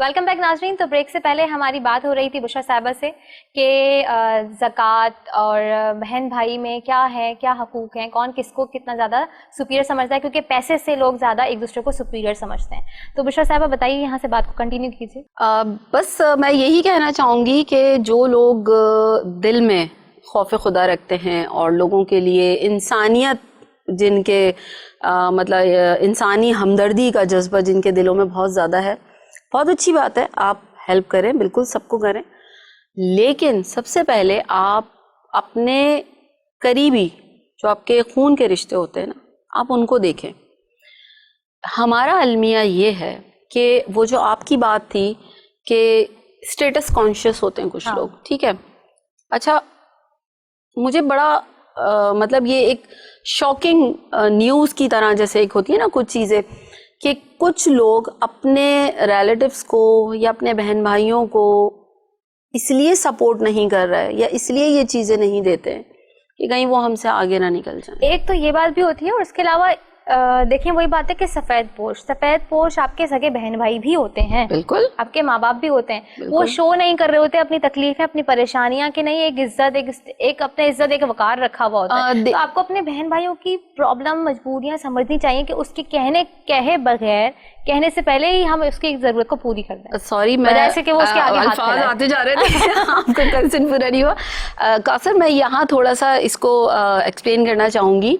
Welcome back ناظرین. تو break سے پہلے ہماری بات ہو رہی تھی بشرا صاحبہ سے کہ زکوٰۃ اور بہن بھائی میں کیا ہے, کیا حقوق ہیں, کون کس کو کتنا زیادہ سپیریئر سمجھتا ہے, کیونکہ پیسے سے لوگ زیادہ ایک دوسرے کو سپیریئر سمجھتے ہیں. تو بشرا صاحبہ بتائیے, یہاں سے بات کو کنٹینیو کیجیے. بس میں یہی کہنا چاہوں گی کہ جو لوگ دل میں خوف خدا رکھتے ہیں اور لوگوں کے لیے انسانیت, جن کے مطلب انسانی ہمدردی کا جذبہ جن کے دلوں میں بہت زیادہ ہے, بہت اچھی بات ہے, آپ ہیلپ کریں, بالکل سب کو کریں. لیکن سب سے پہلے آپ اپنے قریبی جو آپ کے خون کے رشتے ہوتے ہیں نا, آپ ان کو دیکھیں. ہمارا المیہ یہ ہے کہ وہ جو آپ کی بات تھی کہ اسٹیٹس کانشیس ہوتے ہیں کچھ لوگ, ٹھیک ہے, اچھا مجھے بڑا مطلب یہ ایک شاکنگ نیوز کی طرح جیسے ایک ہوتی ہے نا کچھ چیزیں, کہ کچھ لوگ اپنے ریلیٹیوز کو یا اپنے بہن بھائیوں کو اس لیے سپورٹ نہیں کر رہا ہے یا اس لیے یہ چیزیں نہیں دیتے ہیں کہ کہیں وہ ہم سے آگے نہ نکل جائیں. ایک تو یہ بات بھی ہوتی ہے, اور اس کے علاوہ دیکھیں وہی بات ہے کہ سفید پوش آپ کے سگے بہن بھائی بھی ہوتے ہیں, بالکل آپ کے ماں باپ بھی ہوتے ہیں. وہ شو نہیں کر رہے ہوتے اپنی تکلیفیں, اپنی پریشانیاں, کہ نہیں ایک عزت, ایک اپنے عزت, ایک وقار رکھا ہوا ہوتا ہے. تو آپ کو اپنے بہن بھائیوں کی پرابلم, مجبوریاں سمجھنی چاہیے کہ اس کے کہے بغیر, کہنے سے پہلے ہی ہم اس کی ضرورت کو پوری کر دیں. سوری, میں الفاظ آتے جا رہے تھے, آپ کا کنسرن پورا نہیں ہوا. قاصر, میں یہاں تھوڑا سا اس کو ایکسپلین کرنا چاہوں گی.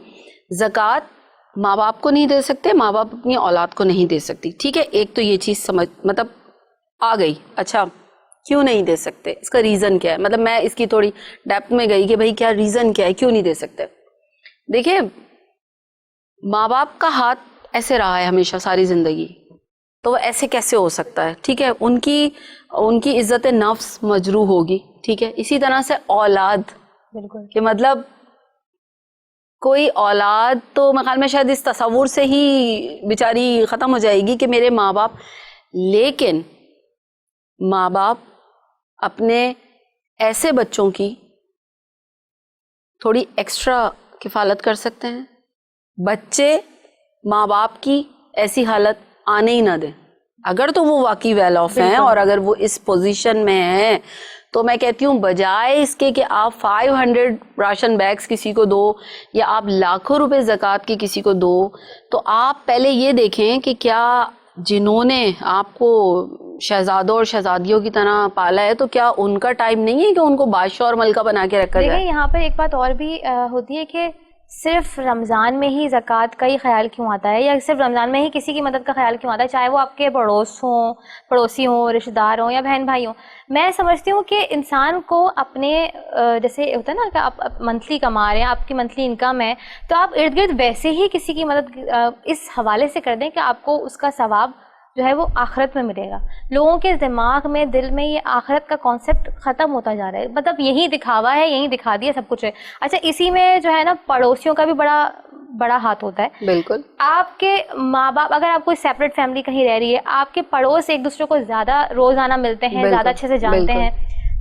زکوٰۃ ماں باپ کو نہیں دے سکتے, ماں باپ اپنی اولاد کو نہیں دے سکتی, ٹھیک ہے. ایک تو یہ چیز مطلب آ گئی. اچھا کیوں نہیں دے سکتے, اس کا ریزن کیا ہے؟ مطلب میں اس کی تھوڑی ڈیپتھ میں گئی کہ بھائی کیا ریزن کیا ہے, کیوں نہیں دے سکتے. دیکھیں, ماں باپ کا ہاتھ ایسے رہا ہے ہمیشہ ساری زندگی, تو وہ ایسے کیسے ہو سکتا ہے, ٹھیک ہے. ان کی عزت نفس مجروح ہوگی, ٹھیک ہے. اسی طرح سے اولاد, بالکل, کہ مطلب کوئی اولاد تو میرے خیال میں شاید اس تصور سے ہی بیچاری ختم ہو جائے گی کہ میرے ماں باپ. لیکن ماں باپ اپنے ایسے بچوں کی تھوڑی ایکسٹرا کفالت کر سکتے ہیں. بچے ماں باپ کی ایسی حالت آنے ہی نہ دیں, اگر تو وہ واقعی ویل آف ہیں اور اگر وہ اس پوزیشن میں ہیں, تو میں کہتی ہوں بجائے اس کے کہ آپ 500 راشن بیگز کسی کو دو یا آپ لاکھوں روپے زکوٰۃ کی کسی کو دو, تو آپ پہلے یہ دیکھیں کہ کیا جنہوں نے آپ کو شہزادوں اور شہزادیوں کی طرح پالا ہے, تو کیا ان کا ٹائم نہیں ہے کہ ان کو بادشاہ اور ملکہ بنا کے رکھا جائے. یہاں پر ایک بات اور بھی ہوتی ہے کہ صرف رمضان میں ہی زکوٰۃ کا ہی خیال کیوں آتا ہے, یا صرف رمضان میں ہی کسی کی مدد کا خیال کیوں آتا ہے, چاہے وہ آپ کے پڑوسی ہوں, رشتہ دار ہوں یا بہن بھائی ہوں. میں سمجھتی ہوں کہ انسان کو اپنے جیسے ہوتا ہے نا کہ آپ منتھلی کما رہے ہیں, آپ کی منتھلی انکم ہے, تو آپ ارد گرد ویسے ہی کسی کی مدد اس حوالے سے کر دیں کہ آپ کو اس کا ثواب جو ہے وہ آخرت میں ملے گا. لوگوں کے دماغ میں, دل میں یہ آخرت کا کانسیپٹ ختم ہوتا جا رہا ہے. مطلب یہی دکھاوا ہے, یہی دکھا دیا سب کچھ ہے. اچھا, اسی میں جو ہے نا پڑوسیوں کا بھی بڑا ہاتھ ہوتا ہے. بالکل, آپ کے ماں باپ, اگر آپ کوئی سیپریٹ فیملی کہیں رہ رہی ہے, آپ کے پڑوس ایک دوسرے کو زیادہ روزانہ ملتے ہیں, زیادہ اچھے سے جانتے ہیں,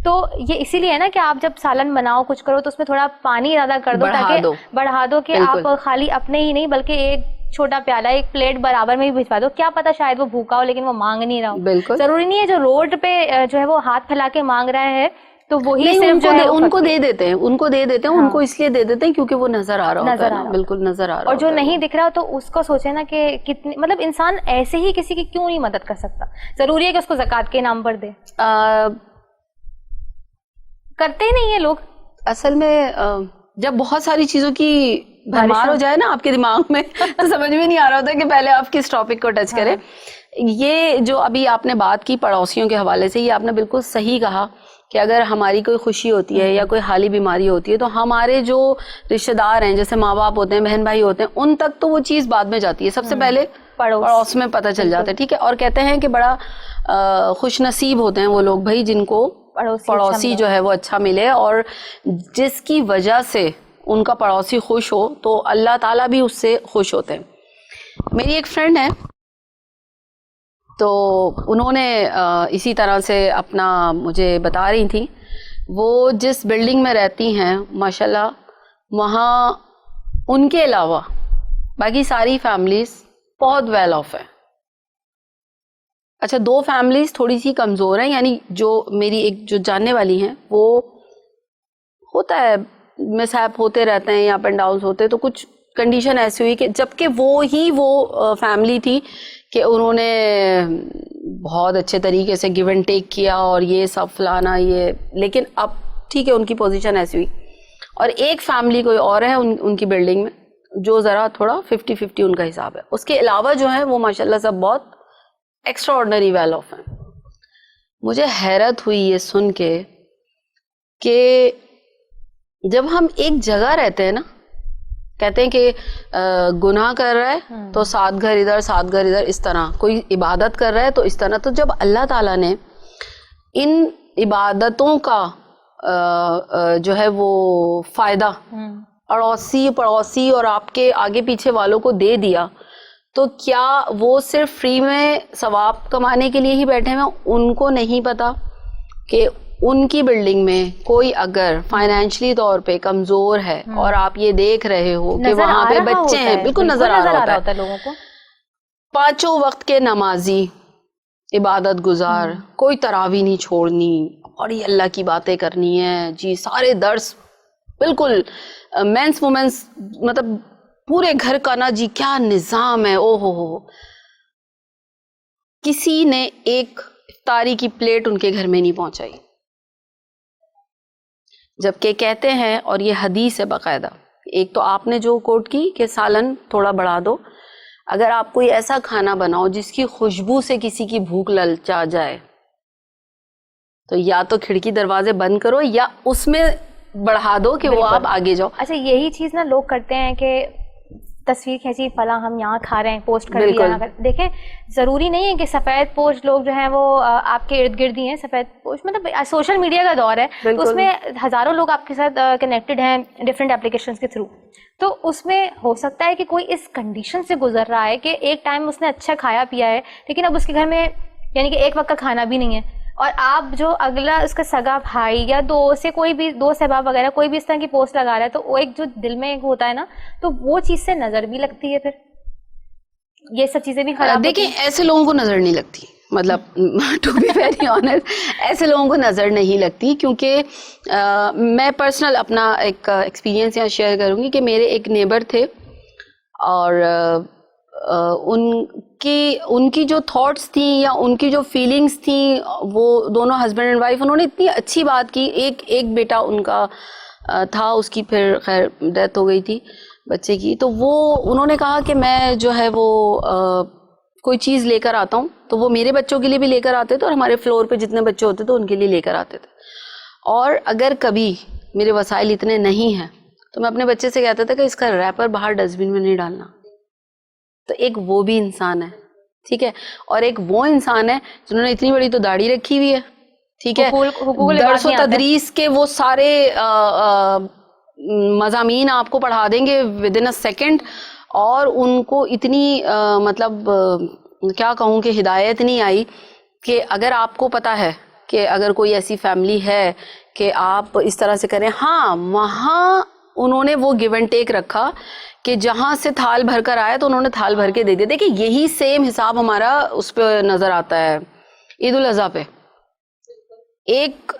تو یہ اسی لیے ہے نا کہ آپ جب سالن بناؤ, کچھ کرو, تو اس میں تھوڑا پانی زیادہ کر دو, تاکہ بڑھا دو کہ آپ خالی اپنے ہی نہیں بلکہ ایک چھوٹا پیالہ, ایک پلیٹ برابر میں بھی بھجوا دو. کیا پتا شاید وہ بھوکا ہو لیکن وہ مانگ نہیں رہا ہو. ضروری نہیں ہے جو روڈ پہ جو ہے وہ ہاتھ پھیلا کے مانگ رہا ہے تو وہی صرف جو ہے ان کو دے دیتے ہیں, ان کو اس لیے دے دیتے ہیں کیونکہ وہ نظر آ رہا ہوتا ہے, بالکل نظر آ رہا. اور جو نہیں دکھ رہا تو اس کو سوچے نا کہ کتنی, مطلب انسان ایسے ہی کسی کی کیوں نہیں مدد کر سکتا. ضروری ہے کہ اس کو زکوٰۃ کے نام پر دے, کرتے ہی نہیں ہیں لوگ. اصل میں جب بہت ساری چیزوں کی بھرمار ہو جائے نا آپ کے دماغ میں, تو سمجھ میں نہیں آ رہا ہوتا کہ پہلے آپ کس ٹاپک کو ٹچ کریں. یہ جو ابھی آپ نے بات کی پڑوسیوں کے حوالے سے, یہ آپ نے بالکل صحیح کہا کہ اگر ہماری کوئی خوشی ہوتی ہے یا کوئی حالی بیماری ہوتی ہے, تو ہمارے جو رشتہ دار ہیں, جیسے ماں باپ ہوتے ہیں, بہن بھائی ہوتے ہیں, ان تک تو وہ چیز بعد میں جاتی ہے, سب سے پہلے پڑوس میں پتہ چل جاتا ہے, ٹھیک ہے. اور کہتے ہیں کہ بڑا خوش نصیب ہوتے ہیں وہ لوگ بھائی جن کو پڑوسی جو ہے وہ اچھا ملے, اور جس کی وجہ سے ان کا پڑوسی خوش ہو تو اللہ تعالیٰ بھی اس سے خوش ہوتے ہیں. میری ایک فرینڈ ہے, تو انہوں نے اسی طرح سے اپنا مجھے بتا رہی تھیں, وہ جس بلڈنگ میں رہتی ہیں ماشاءاللہ وہاں ان کے علاوہ باقی ساری فیملیز بہت ویل آف ہیں. اچھا 2 فیملیز تھوڑی سی کمزور ہیں, یعنی جو میری ایک جو جاننے والی ہیں وہ ہوتا ہے مس ہیپ ہوتے رہتے ہیں یا اپ اینڈ ڈاؤنس ہوتے, تو کچھ کنڈیشن ایسی ہوئی کہ جبکہ وہ فیملی تھی کہ انہوں نے بہت اچھے طریقے سے گیو اینڈ ٹیک کیا اور یہ سب فلانا یہ, لیکن اب ٹھیک ہے ان کی پوزیشن ایسی ہوئی. اور ایک فیملی کوئی اور ہے ان کی بلڈنگ میں جو ذرا تھوڑا 50-50 ان کا حساب ہے. اس کے علاوہ جو ہے وہ ماشاءاللہ سب بہت ایکسٹرا آرڈنری ویل آف ہیں. مجھے حیرت ہوئی یہ سن کے کہ جب ہم ایک جگہ رہتے ہیں نا, کہتے ہیں کہ گناہ کر رہا ہے تو 7 گھر ادھر 7 گھر ادھر, اس طرح کوئی عبادت کر رہا ہے تو اس طرح. تو جب اللہ تعالیٰ نے ان عبادتوں کا جو ہے وہ فائدہ اڑوسی پڑوسی اور آپ کے آگے پیچھے والوں کو دے دیا, تو کیا وہ صرف فری میں ثواب کمانے کے لیے ہی بیٹھے ہیں؟ ان کو نہیں پتا کہ ان کی بلڈنگ میں کوئی اگر فائنینشلی طور پہ کمزور ہے اور آپ یہ دیکھ رہے ہو کہ وہاں پہ بچے ہیں, بالکل نظر آ رہا ہوتا ہے لوگوں کو, 5 وقت کے نمازی عبادت گزار, کوئی تراویح نہیں چھوڑنی اور یہ اللہ کی باتیں کرنی ہے جی, سارے درس بالکل مینس وومنس, مطلب پورے گھر کا نا جی کیا نظام ہے. او ہو کسی نے ایک افطاری کی پلیٹ ان کے گھر میں نہیں پہنچائی, جبکہ کہتے ہیں اور یہ حدیث ہے باقاعدہ. ایک تو آپ نے جو کوٹ کی کہ سالن تھوڑا بڑھا دو, اگر آپ کوئی ایسا کھانا بناؤ جس کی خوشبو سے کسی کی بھوک للچا جائے تو یا تو کھڑکی دروازے بند کرو یا اس میں بڑھا دو کہ وہ آپ آگے جاؤ. اچھا یہی چیز نا لوگ کرتے ہیں کہ تصویر کھینچی فلاں ہم یہاں کھا رہے ہیں, پوسٹ کر دیا. دیکھیں ضروری نہیں ہے کہ سفید پوش لوگ جو ہیں وہ آپ کے ارد گرد ہی ہیں. سفید پوش مطلب سوشل میڈیا کا دور ہے, تو اس میں ہزاروں لوگ آپ کے ساتھ کنیکٹڈ ہیں ڈفرینٹ اپلیکیشنز کے تھرو. تو اس میں ہو سکتا ہے کہ کوئی اس کنڈیشن سے گزر رہا ہے کہ ایک ٹائم اس نے اچھا کھایا پیا ہے, لیکن اب اس کے گھر میں یعنی کہ ایک وقت کا کھانا بھی نہیں ہے, اور آپ جو اگلا اس کا سگا بھائی یا دوست سے کوئی بھی دوست احباب وغیرہ کوئی بھی اس طرح کی پوسٹ لگا رہا ہے, تو وہ ایک جو دل میں ایک ہوتا ہے نا, تو وہ چیز سے نظر بھی لگتی ہے. پھر یہ سب چیزیں بھی خراب. دیکھیں ایسے لوگوں کو نظر نہیں لگتی, مطلب ٹو بی ویری آنیسٹ ایسے لوگوں کو نظر نہیں لگتی, کیونکہ میں پرسنل اپنا ایک ایکسپیرینس یہاں شیئر کروں گی کہ میرے ایک نیبر تھے اور ان کی جو تھاٹس تھیں یا ان کی جو فیلنگس تھیں, وہ دونوں ہسبینڈ اینڈ وائف, انہوں نے اتنی اچھی بات کی. ایک بیٹا ان کا تھا, اس کی پھر خیر ڈیتھ ہو گئی تھی بچے کی, تو وہ انہوں نے کہا کہ میں جو ہے وہ کوئی چیز لے کر آتا ہوں, تو وہ میرے بچوں کے لیے بھی لے کر آتے تھے اور ہمارے فلور پہ جتنے بچے ہوتے تھے ان کے لیے لے کر آتے تھے. اور اگر کبھی میرے وسائل اتنے نہیں ہیں تو میں اپنے بچے سے کہتا تھا کہ اس کا ریپر باہر ڈسٹ بن میں نہیں ڈالنا. تو ایک وہ بھی انسان ہے, ٹھیک ہے, اور ایک وہ انسان ہے جنہوں نے اتنی بڑی تو داڑھی رکھی ہوئی ہے, ٹھیک ہے, درس و تدریس کے وہ سارے مضامین آپ کو پڑھا دیں گے ود ان اے سیکنڈ, اور ان کو اتنی مطلب کیا کہوں کہ ہدایت نہیں آئی کہ اگر آپ کو پتا ہے کہ اگر کوئی ایسی فیملی ہے کہ آپ اس طرح سے کریں. ہاں وہاں انہوں نے وہ گیو اینڈ ٹیک رکھا کہ جہاں سے تھال بھر کر آیا تو انہوں نے تھال بھر کے دے دیا. دیکھیں یہی سیم حساب ہمارا اس پہ نظر آتا ہے عید الاضحیٰ پہ. ایک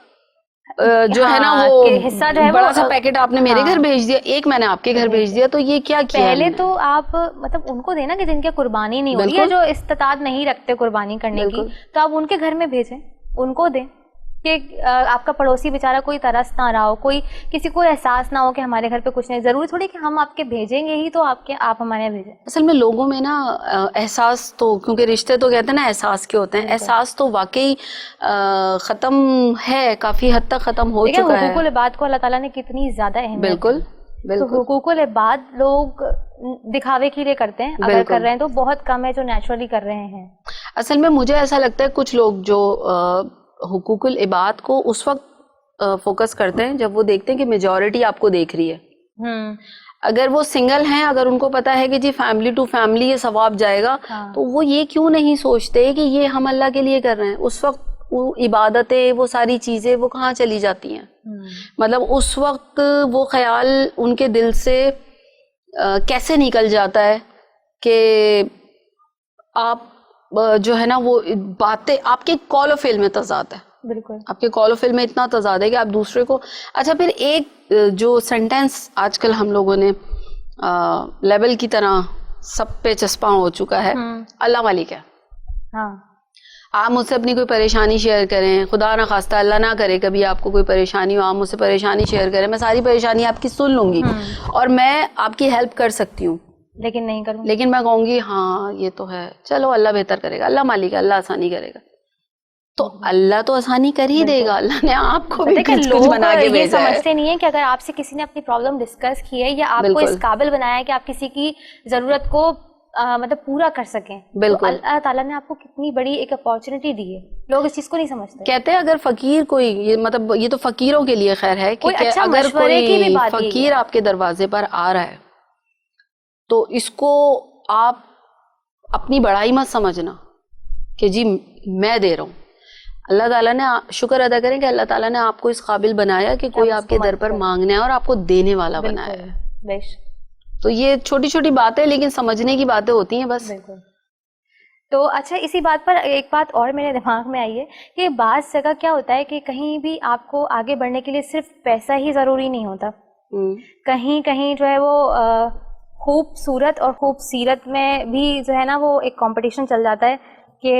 جو ہے نا وہ حصہ جو ہے بڑا سا پیکٹ آپ نے میرے گھر بھیج دیا, ایک میں نے آپ کے گھر بھیج دیا, تو یہ کیا کیا پہلے تو آپ مطلب ان کو دینا کہ جن کے قربانی نہیں ہو رہی ہے, جو استطاعت نہیں رکھتے قربانی کرنے کی, تو آپ ان کے گھر میں بھیجیں, ان کو دیں کہ آپ کا پڑوسی بیچارہ کوئی ترس نہ رہا ہو, کوئی کسی کو احساس نہ ہو کہ ہمارے گھر پہ کچھ نہیں. ضروری تھوڑی کہ ہم آپ کے بھیجیں گے ہی تو آپ ہمارے یہاں بھیجیں. اصل میں لوگوں میں نا احساس تو, کیونکہ رشتے تو کہتے ہیں نا احساس کے ہوتے ہیں, احساس تو واقعی ختم ہے, کافی حد تک ختم ہو چکا ہے. حقوق العباد کو اللہ تعالیٰ نے کتنی زیادہ اہمیت, بالکل تو حقوق العباد لوگ دکھاوے کے لیے کرتے ہیں, اگر کر رہے ہیں تو بہت کم ہے جو نیچرلی کر رہے ہیں. اصل میں مجھے ایسا لگتا ہے کچھ لوگ جو حقوق العباد کو اس وقت فوکس کرتے ہیں جب وہ دیکھتے ہیں کہ میجورٹی آپ کو دیکھ رہی ہے. اگر وہ سنگل ہیں, اگر ان کو پتا ہے کہ جی فیملی ٹو فیملی یہ ثواب جائے گا, تو وہ یہ کیوں نہیں سوچتے کہ یہ ہم اللہ کے لیے کر رہے ہیں. اس وقت وہ عبادتیں, وہ ساری چیزیں وہ کہاں چلی جاتی ہیں. مطلب اس وقت وہ خیال ان کے دل سے کیسے نکل جاتا ہے کہ آپ جو ہے نا وہ باتیں آپ کے کال و فعل میں تضاد ہے. بالکل آپ کے کال و فعل میں اتنا تضاد ہے کہ آپ دوسرے کو. اچھا پھر ایک جو سینٹینس آج کل ہم لوگوں نے لیول کی طرح سب پہ چسپاں ہو چکا ہے, اللہ مالک ہے. ہاں آپ مجھ سے اپنی کوئی پریشانی شیئر کریں, خدا نہ خواستہ اللہ نہ کرے کبھی آپ کو کوئی پریشانی ہو, آپ مجھ سے پریشانی شیئر کریں, میں ساری پریشانی آپ کی سن لوں گی اور میں آپ کی ہیلپ کر سکتی ہوں, لیکن نہیں کروں, لیکن میں کہوں گی ہاں یہ تو ہے, چلو اللہ بہتر کرے گا, اللہ مالک ہے, اللہ آسانی کرے گا. تو اللہ تو آسانی کر ہی دے گا, اللہ نے آپ کو بھی کچھ بنا کے یہ بھیجا ہے. سمجھتے نہیں ہے کہ اگر آپ سے کسی نے اپنی پرابلم ڈسکس کی ہے یا آپ کو اس قابل بنایا ہے کہ آپ کسی کی ضرورت کو مطلب پورا کر سکیں, بالکل اللہ تعالیٰ نے آپ کو کتنی بڑی ایک اپارچونٹی دی ہے. لوگ اس چیز کو نہیں سمجھتے. کہتے ہیں اگر فقیر کوئی, مطلب یہ تو فقیروں کے لیے خیر ہے کہ اگر کوئی فقیر آپ کے دروازے پر آ رہا ہے تو اس کو آپ اپنی بڑائی مت سمجھنا کہ جی میں دے رہا ہوں. اللہ تعالیٰ نے شکر ادا کریں کہ اللہ تعالیٰ نے آپ کو اس قابل بنایا کہ کوئی آپ کے در پر مانگنا ہے اور آپ کو دینے والا بنایا ہے. تو یہ چھوٹی چھوٹی باتیں لیکن سمجھنے کی باتیں ہوتی ہیں بس. تو اچھا اسی بات پر ایک بات اور میرے دماغ میں آئی ہے کہ بعض جگہ کیا ہوتا ہے کہ کہیں بھی آپ کو آگے بڑھنے کے لیے صرف پیسہ ہی ضروری نہیں ہوتا, کہیں کہیں جو ہے وہ خوبصورت اور خوبصیرت میں بھی جو ہے نا وہ ایک کمپٹیشن چل جاتا ہے کہ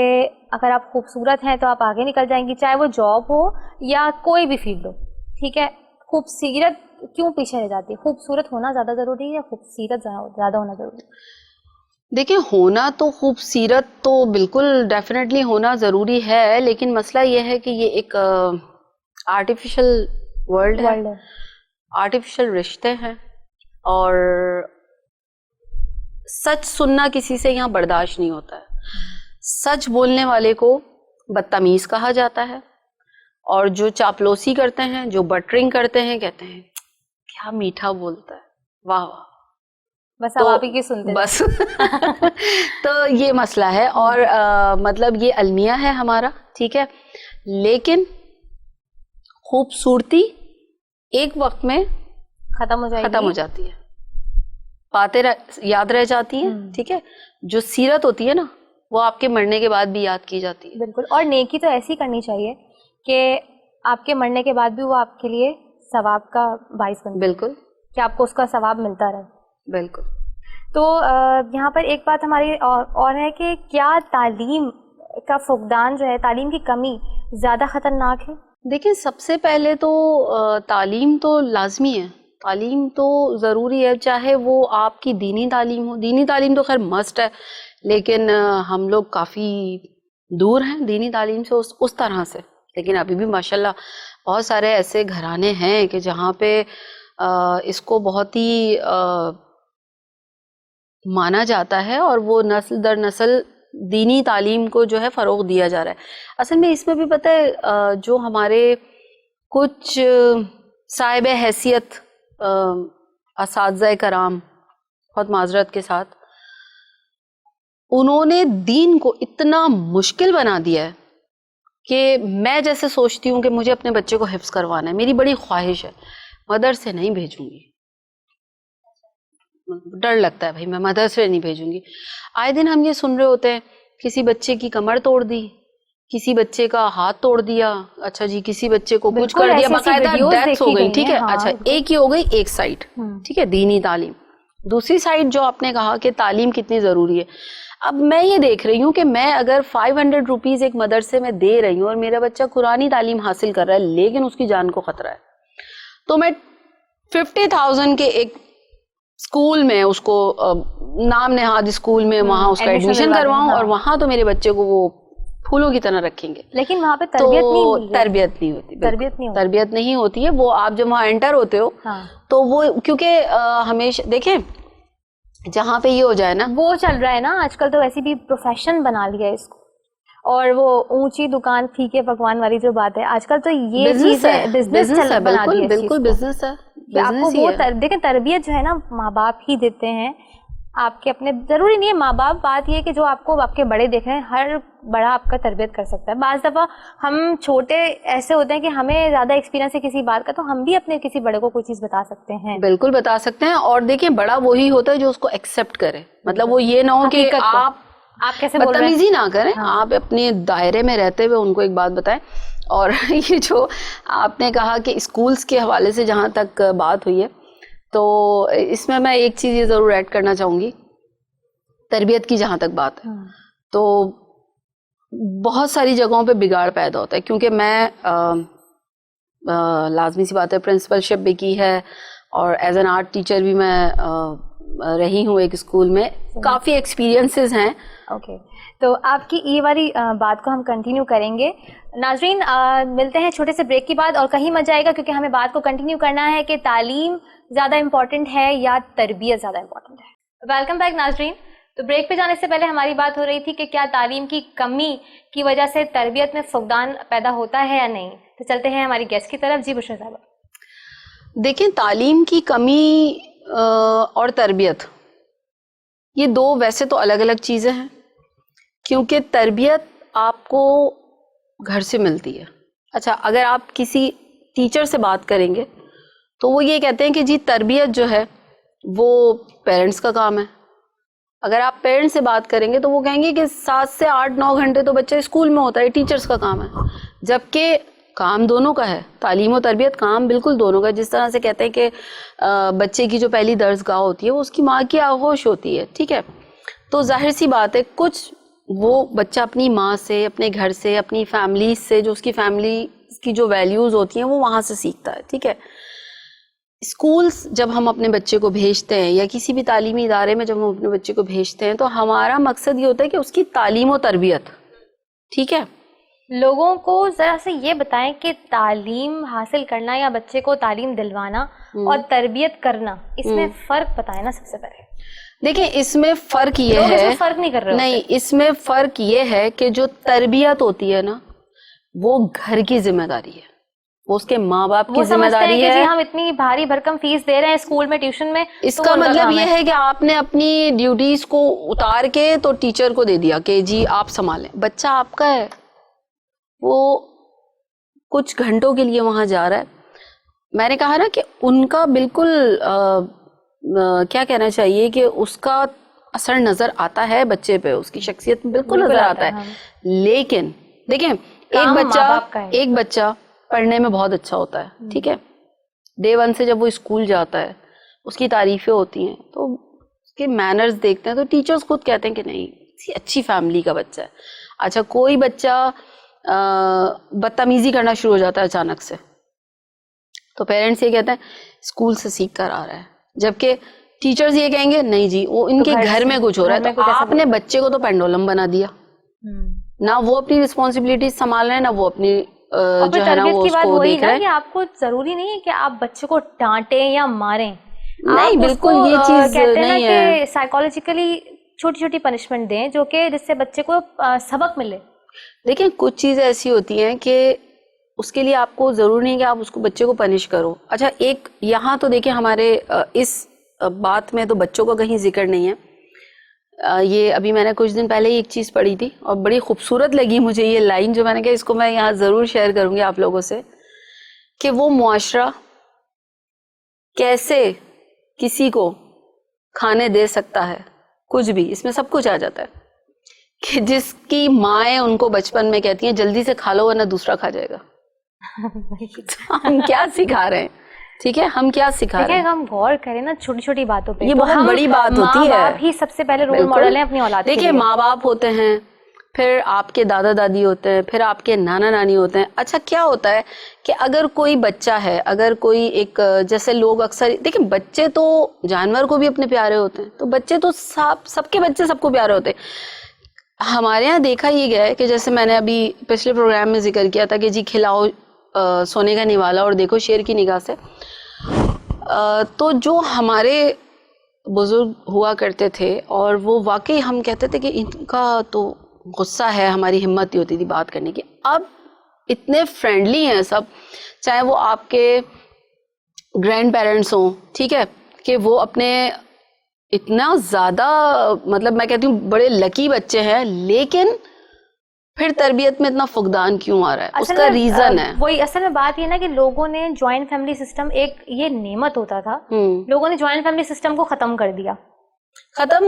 اگر آپ خوبصورت ہیں تو آپ آگے نکل جائیں گی, چاہے وہ جاب ہو یا کوئی بھی فیلڈ ہو. ٹھیک ہے, خوبصورت کیوں پیچھے رہ جاتی ہے؟ خوبصورت ہونا زیادہ ضروری ہے یا خوبصورت زیادہ ہونا ضروری ہے؟ دیکھیں ہونا تو خوبصورت تو بالکل ڈیفینیٹلی ہونا ضروری ہے, لیکن مسئلہ یہ ہے کہ یہ ایک آرٹیفیشل ورلڈ ہے, آرٹیفیشل رشتے ہیں اور سچ سننا کسی سے یہاں برداشت نہیں ہوتا ہے. سچ بولنے والے کو بدتمیز کہا جاتا ہے اور جو چاپلوسی کرتے ہیں, جو بٹرنگ کرتے ہیں, کہتے ہیں کیا میٹھا بولتا ہے, واہ واہ, بس اب آپ ہی کی سنتے بس. تو یہ مسئلہ ہے اور مطلب یہ المیہ ہے ہمارا, ٹھیک ہے, لیکن خوبصورتی ایک وقت میں ختم ہو جاتی ہے, باتیں یاد رہ جاتی ہیں, ٹھیک ہے, جو سیرت ہوتی ہے نا وہ آپ کے مرنے کے بعد بھی یاد کی جاتی ہے. بالکل, اور نیکی تو ایسی کرنی چاہیے کہ آپ کے مرنے کے بعد بھی وہ آپ کے لیے ثواب کا باعث بنے. بالکل, کہ آپ کو اس کا ثواب ملتا رہے. بالکل. تو یہاں پر ایک بات ہماری اور ہے کہ کیا تعلیم کا فقدان جو ہے, تعلیم کی کمی زیادہ خطرناک ہے؟ دیکھیں سب سے پہلے تو تعلیم تو لازمی ہے, تعلیم تو ضروری ہے, چاہے وہ آپ کی دینی تعلیم ہو. دینی تعلیم تو خیر مسٹ ہے, لیکن ہم لوگ کافی دور ہیں دینی تعلیم سے اس طرح سے, لیکن ابھی بھی ماشاءاللہ بہت سارے ایسے گھرانے ہیں کہ جہاں پہ اس کو بہت ہی مانا جاتا ہے اور وہ نسل در نسل دینی تعلیم کو جو ہے فروغ دیا جا رہا ہے. اصل میں اس میں بھی پتہ ہے جو ہمارے کچھ صاحب حیثیت اساتذہ کرام, بہت معذرت کے ساتھ, انہوں نے دین کو اتنا مشکل بنا دیا ہے کہ میں جیسے سوچتی ہوں کہ مجھے اپنے بچے کو حفظ کروانا ہے, میری بڑی خواہش ہے, مدرسے نہیں بھیجوں گی, ڈر لگتا ہے بھائی میں مدرسے نہیں بھیجوں گی. آئے دن ہم یہ سن رہے ہوتے ہیں کسی بچے کی کمر توڑ دی, کسی بچے کا ہاتھ توڑ دیا, اچھا جی کسی بچے کو کچھ کر دیا, باقاعدہ ڈیتھ ہو گئی, ٹھیک ہے. اچھا ایک ہی ہو گئی ایک سائڈ, ٹھیک ہے, دینی تعلیم. دوسری سائڈ جو آپ نے کہا کہ تعلیم کتنی ضروری ہے, اب میں یہ دیکھ رہی ہوں کہ میں اگر 500 روپیز ایک مدرسے میں دے رہی ہوں اور میرا بچہ قرآنی تعلیم حاصل کر رہا ہے لیکن اس کی جان کو خطرہ ہے, تو میں 50,000 کے ایک اسکول میں اس کو نام نہاد اسکول میں وہاں اس کا ایڈمیشن کرواؤں اور وہاں تو میرے بچے کو وہ پھولوں کی طرح رکھیں گے, لیکن وہاں پہ تربیت نہیں ہوتی. تربیت نہیں ہوتی ہے. وہ آپ جب وہاں انٹر ہوتے ہو تو وہ کیونکہ ہمیشہ دیکھیں جہاں پہ یہ ہو جائے نا, وہ چل رہا ہے نا آج کل, تو ویسے بھی پروفیشن بنا لیا ہے اس کو, اور وہ اونچی دکان پھیکے پکوان والی جو بات ہے آج کل, تو یہ چیز ہے, بزنس بنا دیا ہے. بالکل بزنس ہے. آپ کو وہ دیکھیں تربیت جو ہے نا ماں باپ ہی دیتے ہیں آپ کے اپنے, ضروری نہیں ہے ماں باپ, بات یہ کہ جو آپ کو آپ کے بڑے دیکھ رہے ہیں, ہر بڑا آپ کا تربیت کر سکتا ہے. بعض دفعہ ہم چھوٹے ایسے ہوتے ہیں کہ ہمیں زیادہ ایکسپیرینس ہے کسی بات کا, تو ہم بھی اپنے کسی بڑے کو کوئی چیز بتا سکتے ہیں. بالکل بتا سکتے ہیں, اور دیکھیں بڑا وہی ہوتا ہے جو اس کو ایکسیپٹ کرے, مطلب وہ یہ نہ ہو کہ آپ آپ کیسے بول رہے ہیں؟ بدتمیزی نہ کریں, آپ اپنے دائرے میں رہتے ہوئے ان کو ایک بات بتائیں. اور یہ جو آپ نے کہا کہ اسکولس کے حوالے سے جہاں تک بات ہوئی ہے, تو اس میں میں ایک چیز یہ ضرور ایڈ کرنا چاہوں گی, تربیت کی جہاں تک بات ہے تو بہت ساری جگہوں پہ بگاڑ پیدا ہوتا ہے. کیونکہ میں لازمی سی بات ہے پرنسپل شپ بھی کی ہے, اور ایز این آرٹ ٹیچر بھی میں رہی ہوں ایک اسکول میں, کافی ایکسپیرینسز ہیں. اوکے, تو آپ کی یہ والی بات کو ہم کنٹینیو کریں گے. ناظرین ملتے ہیں چھوٹے سے بریک کے بعد, اور کہیں مت جائے گا کیونکہ ہمیں بات کو کنٹینیو کرنا ہے کہ تعلیم زیادہ امپورٹنٹ ہے یا تربیت زیادہ امپورٹنٹ ہے. ویلکم بیک ناظرین. تو بریک پہ جانے سے پہلے ہماری بات ہو رہی تھی کہ کیا تعلیم کی کمی کی وجہ سے تربیت میں فقدان پیدا ہوتا ہے یا نہیں. تو چلتے ہیں ہماری گیسٹ کی طرف. جی بشرا صاحبہ. دیکھیں, تعلیم کی کمی اور تربیت یہ دو ویسے تو الگ الگ چیزیں ہیں, کیونکہ تربیت آپ کو گھر سے ملتی ہے. اچھا, اگر آپ کسی ٹیچر سے بات کریں گے تو وہ یہ کہتے ہیں کہ جی تربیت جو ہے وہ پیرنٹس کا کام ہے. اگر آپ پیرنٹس سے بات کریں گے تو وہ کہیں گے کہ 7 سے 8-9 گھنٹے تو بچہ اسکول میں ہوتا ہے, ٹیچرس کا کام ہے. جبکہ کام دونوں کا ہے, تعلیم و تربیت کام بالکل دونوں کا. جس طرح سے کہتے ہیں کہ بچے کی جو پہلی درسگاہ ہوتی ہے وہ اس کی ماں کی آغوش ہوتی ہے, ٹھیک ہے. تو ظاہر سی بات ہے کچھ وہ بچہ اپنی ماں سے, اپنے گھر سے, اپنی فیملی سے, جو اس کی فیملی کی جو ویلیوز ہوتی ہیں وہ وہاں سے سیکھتا ہے, ٹھیک ہے. اسکولس جب ہم اپنے بچے کو بھیجتے ہیں یا کسی بھی تعلیمی ادارے میں جب ہم اپنے بچے کو بھیجتے ہیں تو ہمارا مقصد یہ ہوتا ہے کہ اس کی تعلیم و تربیت, ٹھیک ہے. لوگوں کو ذرا سے یہ بتائیں کہ تعلیم حاصل کرنا یا بچے کو تعلیم دلوانا اور تربیت کرنا, اس میں فرق بتائیں نا سب سے پہلے. دیکھیں, اس میں فرق یہ لوگ اس ہے, میں فرق نہیں کر رہے نہیں, اس میں فرق یہ ہے کہ جو تربیت ہوتی ہے نا وہ گھر کی ذمہ داری ہے, وہ اس کے ماں باپ کی ذمہ داری کہ ہے. جی ہم اتنی بھاری بھرکم فیس دے رہے ہیں اسکول میں, ٹیوشن میں, اس کا مطلب یہ ہے کہ آپ نے اپنی ڈیوٹیز کو اتار کے تو ٹیچر کو دے دیا کہ جی آپ سنبھالیں. بچہ آپ کا ہے, وہ کچھ گھنٹوں کے لیے وہاں جا رہا ہے. میں نے کہا نا کہ ان کا بالکل کیا کہنا چاہیے کہ اس کا اثر نظر آتا ہے بچے پہ, اس کی شخصیت میں بالکل نظر آتا ہے. لیکن دیکھیں, ایک بچہ پڑھنے میں بہت اچھا ہوتا ہے, ٹھیک ہے. ڈے 1 سے جب وہ اسکول جاتا ہے اس کی تعریفیں ہوتی ہیں, تو اس کے مینرز دیکھتے ہیں تو ٹیچرز خود کہتے ہیں کہ نہیں اچھی فیملی کا بچہ ہے. اچھا, کوئی بچہ بدتمیزی کرنا شروع ہو جاتا ہے اچانک سے, تو پیرنٹس یہ کہتے ہیں اسکول سے سیکھ کر آ رہا ہے, جبکہ ٹیچرز یہ کہیں گے نہیں جی وہ ان کے گھر میں کچھ ہو رہا ہے. تو آپ نے بچے کو تو پینڈولم بنا دیا, نہ وہ اپنی رسپانسبلٹیز سنبھال رہے ہیں, نہ وہ اپنی جو ہے نا وہ اس کو دیکھ رہے ہیں. کہ آپ کو ضروری نہیں ہے کہ آپ بچے کو ڈانٹیں یا ماریں, نہیں بالکل یہ چیز نہیں ہے. کہ سائیکولوجیکلی چھوٹی چھوٹی پنشمنٹ دیں جو کہ جس سے بچے کو سبق ملے. دیکھیں, کچھ چیزیں ایسی ہوتی ہیں کہ اس کے لیے آپ کو ضرور نہیں کہ آپ اس کو بچے کو پنش کرو. اچھا, ایک یہاں تو دیکھیں ہمارے اس بات میں تو بچوں کا کہیں ذکر نہیں ہے. یہ ابھی میں نے کچھ دن پہلے ایک چیز پڑھی تھی اور بڑی خوبصورت لگی مجھے یہ لائن, جو میں نے کہا اس کو میں یہاں ضرور شیئر کروں گی آپ لوگوں سے, کہ وہ معاشرہ کیسے کسی کو کھانے دے سکتا ہے, کچھ بھی اس میں سب کچھ آ جاتا ہے, کہ جس کی مائیں ان کو بچپن میں کہتی ہیں جلدی سے کھا لو ورنہ دوسرا کھا جائے گا. ہم کیا سکھا رہے ہیں, ٹھیک ہے, ہم کیا سکھا رہے ہیں. ہم غور کریں نا چھوٹی چھوٹی باتوں پہ, یہ بہت بڑی بات ہوتی ہے. ماں باپ ہی سب سے پہلے رول ماڈل ہیں اپنی اولاد کے لیے. دیکھیں, ماں باپ ہوتے ہیں, پھر آپ کے دادا دادی ہوتے ہیں, پھر آپ کے نانا نانی ہوتے ہیں. اچھا, کیا ہوتا ہے کہ اگر کوئی بچہ ہے, اگر کوئی ایک, جیسے لوگ اکثر دیکھیں بچے تو جانور کو بھی اپنے پیارے ہوتے ہیں, تو بچے تو سب کے بچے سب کو پیارے ہوتے ہیں. ہمارے یہاں دیکھا یہ گیا ہے کہ جیسے میں نے ابھی پچھلے پروگرام میں ذکر کیا تھا کہ جی کھلاؤ سونے کا نوالا اور دیکھو شیر کی نگاہ سے, تو جو ہمارے بزرگ ہوا کرتے تھے اور وہ واقعی ہم کہتے تھے کہ ان کا تو غصہ ہے, ہماری ہمت نہیں ہوتی تھی بات کرنے کی. اب اتنے فرینڈلی ہیں سب, چاہے وہ آپ کے گرینڈ پیرنٹس ہوں, ٹھیک ہے, کہ وہ اپنے اتنا زیادہ مطلب میں کہتی ہوں بڑے لکی بچے ہیں, لیکن پھر تربیت میں اتنا فقدان کیوں آ رہا ہے, اس کا ریزن ہے. وہی اصل میں بات یہ نا کہ لوگوں نے جوائنٹ فیملی سسٹم, ایک یہ نعمت ہوتا تھا, لوگوں نے جوائنٹ فیملی سسٹم کو ختم کر دیا. ختم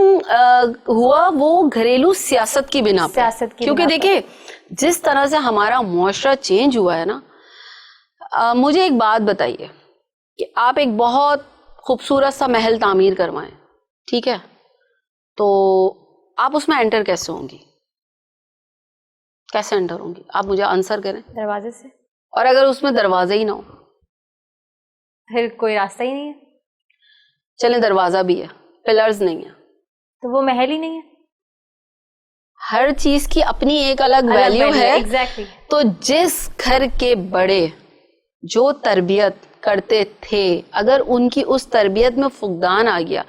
ہوا وہ گھریلو سیاست کی بنا پہ. کیونکہ دیکھیں جس طرح سے ہمارا معاشرہ چینج ہوا ہے نا, مجھے ایک بات بتائیے کہ آپ ایک بہت خوبصورت سا محل تعمیر کروائیں, ٹھیک ہے, تو آپ اس میں انٹر کیسے ہوں گی, کیسے انٹر ہوں گی, آپ مجھے آنسر کریں. دروازے سے. اور اگر اس میں دروازہ ہی نہ ہو پھر کوئی راستہ ہی نہیں ہے. چلیں دروازہ بھی ہے, پلرز نہیں ہے, تو وہ محل ہی نہیں ہے. ہر چیز کی اپنی ایک الگ ویلیو ہے. ایگزیکٹلی. تو جس گھر کے بڑے جو تربیت کرتے تھے, اگر ان کی اس تربیت میں فقدان آ گیا,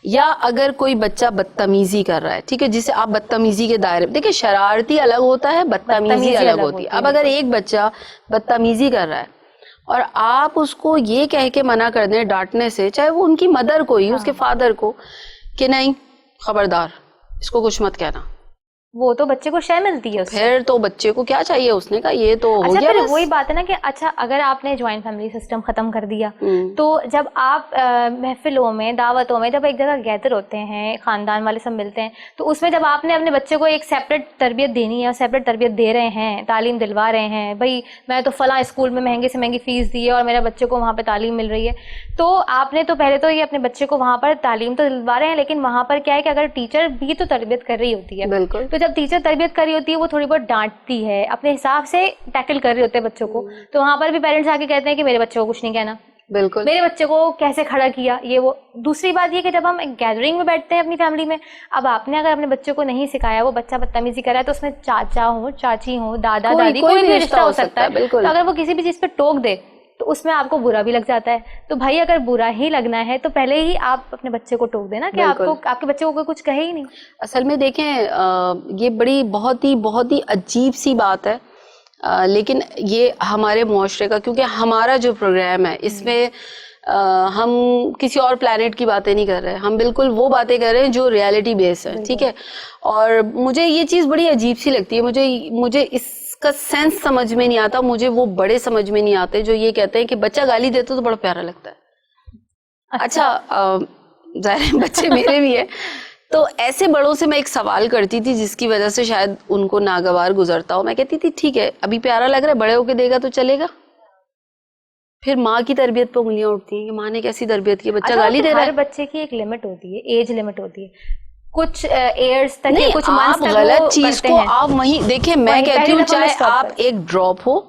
یا اگر کوئی بچہ بدتمیزی کر رہا ہے, ٹھیک ہے, جسے آپ بدتمیزی کے دائرے, دیکھیں شرارتی الگ ہوتا ہے, بدتمیزی الگ ہوتی ہے. اب اگر ایک بچہ بدتمیزی کر رہا ہے اور آپ اس کو یہ کہہ کے منع کر دیں ڈانٹنے سے, چاہے وہ ان کی مدر کو ہی, اس کے فادر کو, کہ نہیں خبردار اس کو کچھ مت کہنا, وہ تو بچے کو شے ملتی ہے. پھر تو بچے کو کیا چاہیے, اس نے کہا یہ تو ہو گیا. پھر وہی بات ہے نا کہ اچھا اگر آپ نے جوائنٹ فیملی سسٹم ختم کر دیا, تو جب آپ محفلوں میں, دعوتوں میں, جب ایک جگہ گیدر ہوتے ہیں, خاندان والے سب ملتے ہیں, تو اس میں جب آپ نے اپنے بچے کو ایک سیپریٹ تربیت دینی ہے, سیپریٹ تربیت دے رہے ہیں, تعلیم دلوا رہے ہیں, بھائی میں تو فلاں اسکول میں مہنگے سے مہنگی فیس دی ہے اور میرے بچے کو وہاں پہ تعلیم مل رہی ہے, تو آپ نے تو پہلے تو یہ اپنے بچے کو وہاں پر تعلیم تو دلوا رہے ہیں, لیکن وہاں پر کیا ہے کہ اگر ٹیچر بھی تو تربیت کر رہی ہوتی ہے. بالکل. تو جب ٹیچر تربیت کر رہی ہوتی ہے, وہ تھوڑی بہت ڈانٹتی ہے, اپنے حساب سے ٹیکل کر رہے ہوتے ہیں بچوں کو, تو وہاں پر بھی پیرنٹس آ کے کہتے ہیں کہ میرے بچے کو کچھ نہیں کہنا, بالکل, میرے بچے کو کیسے کھڑا کیا, یہ وہ. دوسری بات یہ کہ جب ہم گیدرنگ میں بیٹھتے ہیں اپنی فیملی میں, اب آپ نے اگر اپنے بچے کو نہیں سکھایا, وہ بچہ بدتمیزی کر رہا ہے, تو اس میں چاچا ہو, چاچی ہو, دادا دادی, کوئی بھی رشتہ ہو سکتا ہے. تو اگر وہ کسی بھی چیز پہ ٹوک دے تو اس میں آپ کو برا بھی لگ جاتا ہے. تو بھائی اگر برا ہی لگنا ہے تو پہلے ہی آپ اپنے بچے کو ٹوک دینا کہ آپ کو, آپ کے بچے کو کوئی کچھ کہے ہی نہیں. اصل میں دیکھیں یہ بڑی بہت ہی عجیب سی بات ہے, لیکن یہ ہمارے معاشرے کا, کیونکہ ہمارا جو پروگرام ہے اس میں ہم کسی اور پلانٹ کی باتیں نہیں کر رہے, ہم بالکل وہ باتیں کر رہے ہیں جو ریالٹی بیس ہے, ٹھیک ہے. اور مجھے یہ چیز بڑی عجیب سی لگتی ہے, مجھے اس کا سینس سمجھ میں نہیں آتا, مجھے وہ بڑے سمجھ میں نہیں آتے جو یہ کہتے ہیں کہ بچہ گالی دیتا تو بڑا پیارا لگتا ہے. اچھا ظاہر بچے میرے بھی ہیں, تو ایسے بڑوں سے میں ایک سوال کرتی تھی جس کی وجہ سے شاید ان کو ناگوار گزرتا ہو. میں کہتی تھی ٹھیک ہے ابھی پیارا لگ رہا ہے, بڑے ہو کے دے گا تو چلے گا. پھر ماں کی تربیت پہ انگلیاں اٹھتی ہیں کہ ماں نے کیسی تربیت کی, بچہ گالی دے رہا ہے. ہر بچے کی ایک لمٹ ہوتی ہے, ایج لمٹ ہوتی ہے, کچھ ایئرس تک, کچھ آپ غلط چیز کو آپ وہیں دیکھیں. میں کہتی ہوں چاہے آپ ایک ڈراپ ہو,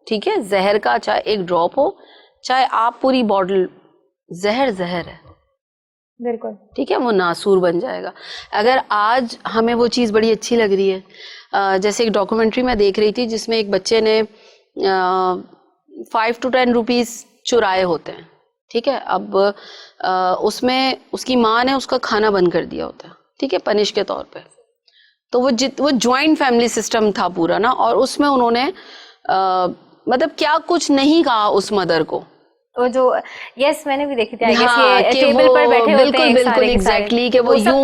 ٹھیک ہے, زہر کا, چاہے ایک ڈراپ ہو, چاہے آپ پوری بوٹل, زہر ہے, بالکل ٹھیک ہے, وہ ناسور بن جائے گا. اگر آج ہمیں وہ چیز بڑی اچھی لگ رہی ہے, جیسے ایک ڈاکومنٹری میں دیکھ رہی تھی جس میں ایک بچے نے 5 to 10 روپیز چرائے ہوتے ہیں, ٹھیک ہے. اب اس میں اس کی ماں نے اس کا کھانا بند کر دیا ہوتا ہے, ٹھیک ہے, پنش کے طور پہ. تو وہ جوائنٹ فیملی سسٹم تھا پورا نا, اور اس میں انہوں نے مطلب کیا کچھ نہیں کہا اس مدر کو. وہ جو یس میں نے بھی دیکھی تھی, ٹیبل پر بیٹھے ہوتے ہیں بالکل ایگزیکٹلی, کہ وہ یوں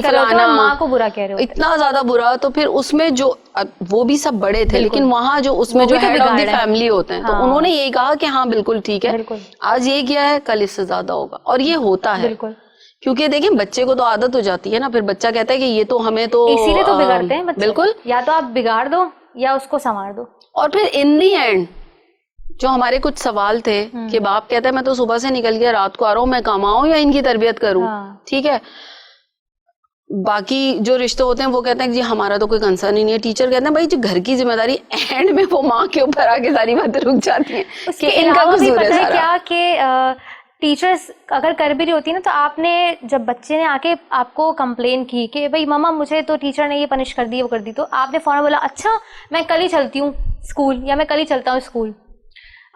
فلانا, ماں کو برا کہہ رہے ہوتے ہیں, اتنا زیادہ برا. تو پھر اس میں جو وہ بھی سب بڑے تھے, لیکن وہاں جو اس میں جو ہیڈ آف دی فیملی ہوتے ہیں, تو انہوں نے یہی کہا کہ ہاں بالکل ٹھیک ہے, آج یہ کیا ہے کل اس سے زیادہ ہوگا. اور یہ ہوتا ہے, کیونکہ دیکھیں بچے کو تو عادت ہو جاتی ہے نا, پھر بچہ کہتا ہے کہ یہ تو ہمیں تو, اسی لیے تو بگڑتے ہیں بچے. بالکل, یا تو آپ بگاڑ دو یا اس کو سنوار دو. اور پھر ان دی اینڈ جو ہمارے کچھ سوال تھے کہ باپ کہتا ہے میں تو صبح سے نکل گیا رات کو آ رہا ہوں, میں کماؤں یا ان کی تربیت کروں, ٹھیک ہے. باقی جو رشتے ہوتے ہیں وہ کہتے ہیں کہ جی ہمارا تو کوئی کنسرن ہی نہیں ہے. ٹیچر کہتے ہیں بھائی جو گھر کی ذمہ داری, اینڈ میں وہ ماں کے اوپر آ کے ساری باتیں رک جاتی ہیں کہ ان کا قصور ہے سارا. کیا کہ ٹیچرس اگر کر بھی رہی ہوتی ہے نا, تو آپ نے جب بچے نے آ کے آپ کو کمپلین کی کہ بھائی ماما مجھے تو ٹیچر نے یہ پنش کر دی, وہ کر دی, تو آپ نے فوراً بولا اچھا میں کل ہی چلتی ہوں اسکول, یا میں کل ہی چلتا ہوں اسکول.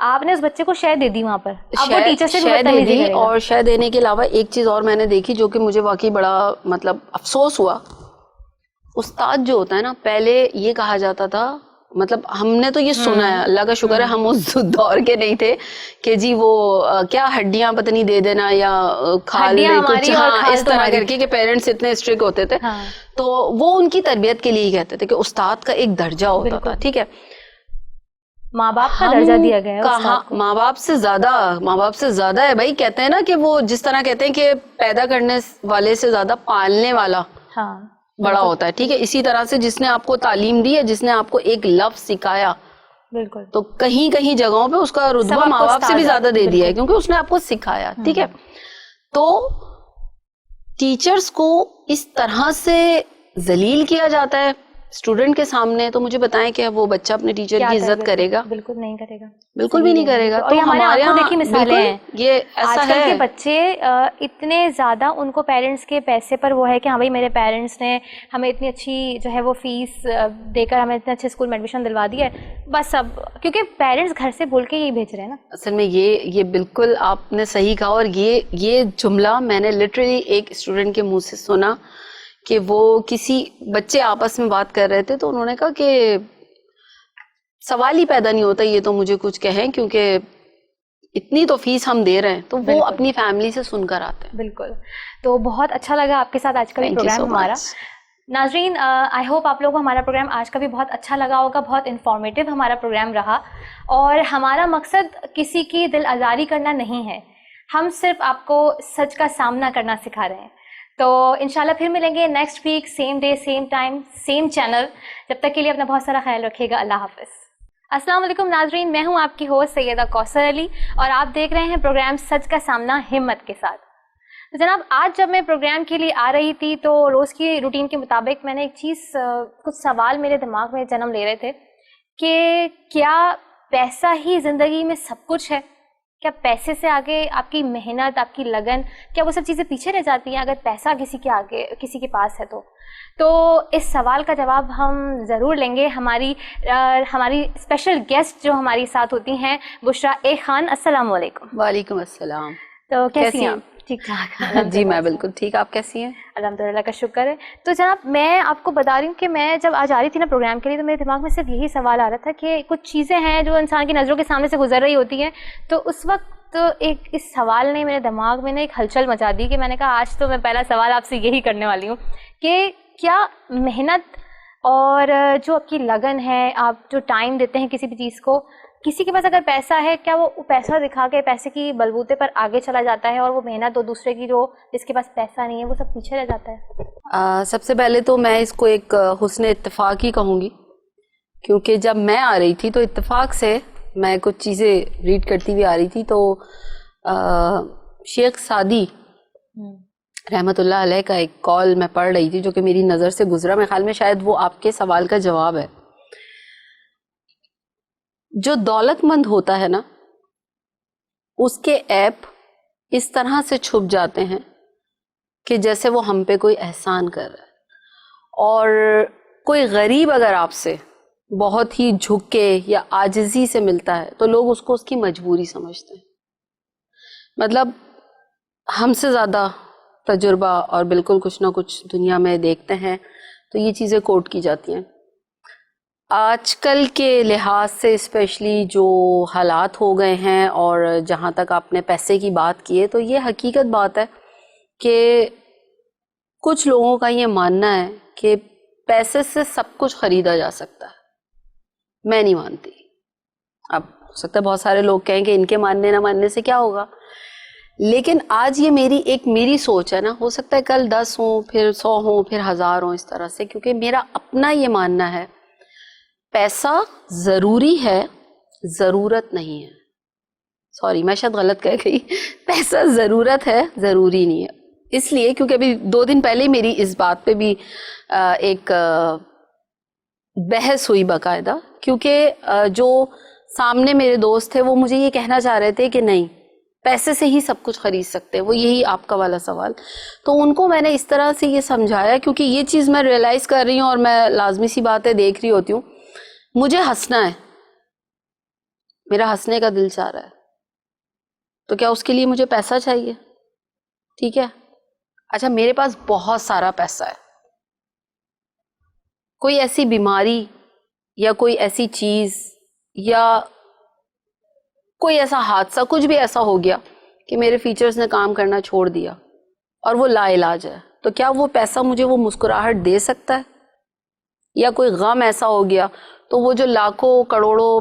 آپ نے اس بچے کو شے دے دی وہاں پر, اب وہ ٹیچر سے بھی بدتمیزی کرے گا. اور شے دینے کے علاوہ ایک چیز اور میں نے دیکھی جو کہ مجھے واقعی بڑا مطلب افسوس ہوا. استاد جو ہوتا ہے نا, پہلے یہ کہا جاتا تھا, مطلب ہم نے تو یہ سنا ہے, اللہ کا شکر ہے ہم اس دور کے نہیں تھے کہ جی وہ کیا ہڈیاں پتہ نہیں دے دینا یا کھال میں کچھ, اس طرح کر کے کہ پیرنٹس اتنے اسٹرکٹ ہوتے تھے. تو وہ ان کی تربیت کے لیے ہی کہتے تھے کہ استاد کا ایک درجہ ہوتا تھا, ٹھیک ہے. ماں باپ کا درجہ دیا گیا ہے کہاں ماں باپ سے زیادہ ہے بھائی. کہتے ہیں نا کہ وہ جس طرح کہتے ہیں کہ پیدا کرنے والے سے زیادہ پالنے والا بڑا ہوتا ہے. ٹھیک ہے, اسی طرح سے جس نے آپ کو تعلیم دی ہے, جس نے آپ کو ایک لفظ سکھایا, بالکل, تو کہیں کہیں جگہوں پہ اس کا رتبہ ماں باپ سے بھی زیادہ دے دیا ہے, کیونکہ اس نے آپ کو سکھایا. ٹھیک ہے, تو ٹیچرز کو اس طرح سے ذلیل کیا جاتا ہے اسٹوڈنٹ کے سامنے, تو مجھے بتائیں کہ وہ بچہ اپنے ٹیچر کی عزت کرے گا؟ بالکل نہیں کرے گا, بالکل بھی نہیں کرے گا. اور ہمارے آنکھوں دیکھی مثالیں ہیں, یہ ایسا آج کل کے بچے اتنے زیادہ ان کو پیرنٹس کے پیسے پر وہ ہے کہ ہاں بھائی میرے پیرنٹس نے ہمیں اتنی اچھی جو ہے وہ فیس دے کر ہمیں اتنے اچھے اسکول میں ایڈمیشن دلوا دی ہے, بس اب کیونکہ پیرنٹس گھر سے بول کے یہی بھیج رہے ہیں نا. اصل میں یہ بالکل آپ نے صحیح کہا, اور یہ جملہ میں نے لٹرلی ایک اسٹوڈنٹ کے منہ سے سنا کہ وہ کسی بچے آپس میں بات کر رہے تھے, تو انہوں نے کہا کہ سوال ہی پیدا نہیں ہوتا یہ تو مجھے کچھ کہیں, کیونکہ اتنی تو فیس ہم دے رہے ہیں. تو وہ اپنی فیملی سے سن کر آتے ہیں. بالکل, تو بہت اچھا لگا آپ کے ساتھ آج کا یہ پروگرام ہمارا. ناظرین, آئی ہوپ آپ لوگوں کو ہمارا پروگرام آج کا بھی بہت اچھا لگا ہوگا, بہت انفارمیٹیو ہمارا پروگرام رہا, اور ہمارا مقصد کسی کی دل آزاری کرنا نہیں ہے, ہم صرف آپ کو سچ کا سامنا کرنا سکھا رہے ہیں. تو انشاءاللہ پھر ملیں گے next week, same day, same time, same channel. جب تک کے لیے اپنا بہت سارا خیال رکھیے گا. اللہ حافظ. السلام علیکم ناظرین, میں ہوں آپ کی ہوسٹ سیدہ کوثر علی, اور آپ دیکھ رہے ہیں پروگرام سچ کا سامنا ہمت کے ساتھ. جناب, آج جب میں پروگرام کے لیے آ رہی تھی تو روز کی روٹین کے مطابق میں نے ایک چیز, کچھ سوال میرے دماغ میں جنم لے رہے تھے کہ کیا پیسہ ہی زندگی میں سب کچھ ہے؟ کیا پیسے سے آگے آپ کی محنت, آپ کی لگن, کیا وہ سب چیزیں پیچھے رہ جاتی ہیں اگر پیسہ کسی کے پاس ہے تو اس سوال کا جواب ہم ضرور لیں گے. ہماری اسپیشل گیسٹ جو ہماری ساتھ ہوتی ہیں, بشرا اے خان. السلام علیکم. وعلیکم السلام. تو کیسی ہیں آپ؟ ٹھیک ٹھاک. جی میں بالکل ٹھیک, آپ کیسی ہیں؟ الحمدللہ کا شکر ہے. تو جناب, میں آپ کو بتا رہی ہوں کہ میں جب آج آ رہی تھی نا پروگرام کے لیے, تو میرے دماغ میں صرف یہی سوال آ رہا تھا کہ کچھ چیزیں ہیں جو انسان کی نظروں کے سامنے سے گزر رہی ہوتی ہیں, تو اس وقت ایک اس سوال نے میرے دماغ میں ایک ہلچل مچا دی کہ میں نے کہا آج تو میں پہلا سوال آپ سے یہی کرنے والی ہوں کہ کیا محنت اور جو آپ کی لگن ہے, آپ جو ٹائم دیتے ہیں کسی بھی چیز کو, کسی کے پاس اگر پیسہ ہے, کیا وہ پیسہ دکھا کے پیسے کی بلبوتے پر آگے چلا جاتا ہے, اور وہ محنت اور دوسرے کی جو جس کے پاس پیسہ نہیں ہے وہ سب پیچھے رہ جاتا ہے؟ سب سے پہلے تو میں اس کو ایک حسن اتفاق ہی کہوں گی, کیونکہ جب میں آ رہی تھی تو اتفاق سے میں کچھ چیزیں ریڈ کرتی ہوئی آ رہی تھی, تو شیخ سعدی رحمت اللہ علیہ کا ایک کال میں پڑھ رہی تھی جو کہ میری نظر سے گزرا. میرے خیال میں شاید وہ آپ کے سوال کا جواب ہے. جو دولت مند ہوتا ہے نا, اس کے عیب اس طرح سے چھپ جاتے ہیں کہ جیسے وہ ہم پہ کوئی احسان کر رہا ہے, اور کوئی غریب اگر آپ سے بہت ہی جھک کے یا عاجزی سے ملتا ہے تو لوگ اس کو اس کی مجبوری سمجھتے ہیں. مطلب ہم سے زیادہ تجربہ اور بالکل کچھ نہ کچھ دنیا میں دیکھتے ہیں, تو یہ چیزیں کوٹ کی جاتی ہیں. آج کل کے لحاظ سے اسپیشلی جو حالات ہو گئے ہیں, اور جہاں تک آپ نے پیسے کی بات کی ہے, تو یہ حقیقت بات ہے کہ کچھ لوگوں کا یہ ماننا ہے کہ پیسے سے سب کچھ خریدا جا سکتا ہے. میں نہیں مانتی. اب ہو سکتا ہے بہت سارے لوگ کہیں کہ ان کے ماننے نہ ماننے سے کیا ہوگا, لیکن آج یہ میری سوچ ہے نا, ہو سکتا ہے کل 10 ہوں, پھر 100 ہوں, پھر 1000 ہوں, اس طرح سے, کیونکہ میرا اپنا یہ ماننا ہے پیسہ ضروری ہے, ضرورت نہیں ہے. سوری میں شاید غلط کہہ گئی, پیسہ ضرورت ہے, ضروری نہیں ہے. اس لیے کیونکہ ابھی 2 دن پہلے میری اس بات پہ بھی ایک بحث ہوئی باقاعدہ, کیونکہ جو سامنے میرے دوست تھے وہ مجھے یہ کہنا چاہ رہے تھے کہ نہیں پیسے سے ہی سب کچھ خرید سکتے ہیں, وہ یہی آپ کا والا سوال. تو ان کو میں نے اس طرح سے یہ سمجھایا, کیونکہ یہ چیز میں ریئلائز کر رہی ہوں اور میں لازمی سی بات ہے دیکھ رہی ہوتی ہوں, مجھے ہنسنا ہے, میرا ہنسنے کا دل چاہ رہا ہے, تو کیا اس کے لیے مجھے پیسہ چاہیے؟ ٹھیک ہے, اچھا میرے پاس بہت سارا پیسہ ہے, کوئی ایسی بیماری یا کوئی ایسی چیز یا کوئی ایسا حادثہ, کچھ بھی ایسا ہو گیا کہ میرے فیچرز نے کام کرنا چھوڑ دیا اور وہ لا علاج ہے, تو کیا وہ پیسہ مجھے وہ مسکراہٹ دے سکتا ہے؟ یا کوئی غم ایسا ہو گیا تو وہ جو لاکھوں کروڑوں